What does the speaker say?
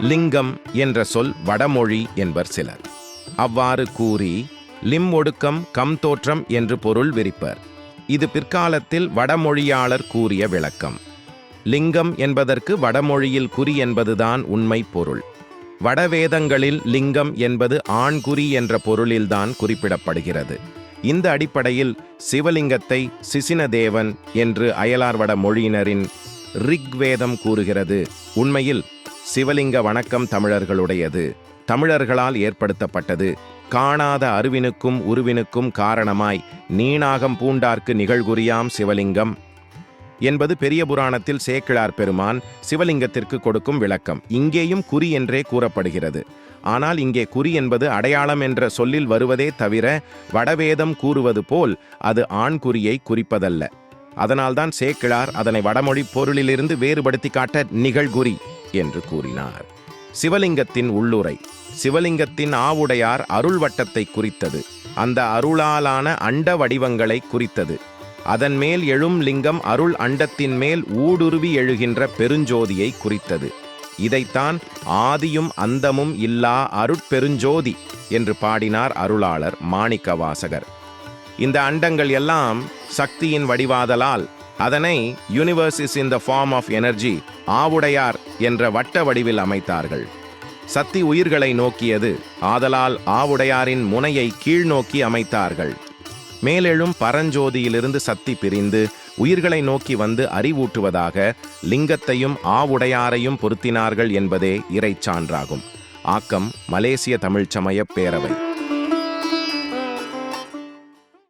லிங்கம் என்ற சொல் வடமொழி என்பர் சிலர். அவ்வாறு கூறி லிம் ஒடுக்கம் கம் தோற்றம் என்று பொருள் விரிப்பர். இது பிற்காலத்தில் வடமொழியாளர் கூறிய விளக்கம். லிங்கம் என்பதற்கு வடமொழியில் குறி என்பதுதான் உண்மை பொருள். வடவேதங்களில் லிங்கம் என்பது ஆண்குறி என்ற பொருளில்தான் குறிப்பிடப்படுகிறது. இந்த அடிப்படையில் சிவலிங்கத்தை சிசினதேவன் என்று அயலார் வட மொழியினரின் ரிக்வேதம் கூறுகிறது. உண்மையில் சிவலிங்க வணக்கம் தமிழர்களுடையது, தமிழர்களால் ஏற்படுத்தப்பட்டது. காணாத அருவினுக்கும் உருவினுக்கும் காரணமாய் நீணாகம் பூண்டார்க்கு நிகழ்குறியாம் சிவலிங்கம் என்பது பெரிய புராணத்தில் சேக்கிழார் பெருமான் சிவலிங்கத்திற்கு கொடுக்கும் விளக்கம். இங்கேயும் குறி என்றே கூறப்படுகிறது. ஆனால் இங்கே குறி என்பது அடையாளம் என்ற சொல்லில் வருவதே தவிர வடவேதம் கூறுவது போல் அது ஆண்குறியை குறிப்பதல்ல. அதனால்தான் சேக்கிழார் அதனை வடமொழி பொருளிலிருந்து வேறுபடுத்தி காட்ட நிகழ்குறி என்று கூறினார். சிவலிங்கத்தின் உள்ளுரை. சிவலிங்கத்தின் ஆவுடையார் அருள் வட்டத்தை குறித்தது. அந்த அருளாலான அண்ட வடிவங்களை குறித்தது. அதன் மேல் எழும் லிங்கம் அருள் அண்டத்தின் மேல் ஊடுருவி எழுகின்ற பெருஞ்சோதியை குறித்தது. இதைத்தான் ஆதியும் அந்தமும் இல்லா அருட்பெருஞ்சோதி என்று பாடினார் அருளாளர் மாணிக்கவாசகர். இந்த அண்டங்கள் எல்லாம் சக்தியின் வடிவாதலால் அதனை universe is in the form of energy ஆவுடையார் என்ற வட்ட வடிவில் அமைத்தார்கள். சக்தி உயிர்களை நோக்கியது, ஆதலால் ஆவுடையாரின் முனையை கீழ்நோக்கி அமைத்தார்கள். மேலெழும் பரஞ்சோதியிலிருந்து சக்தி பிரிந்து உயிர்களை நோக்கி வந்து அறிவூட்டுவதாக லிங்கத்தையும் ஆவுடையாரையும் பொருத்தினார்கள் என்பதே இறைச்சான்றாகும். ஆக்கம் மலேசிய தமிழ்ச் சமயப் பேரவை.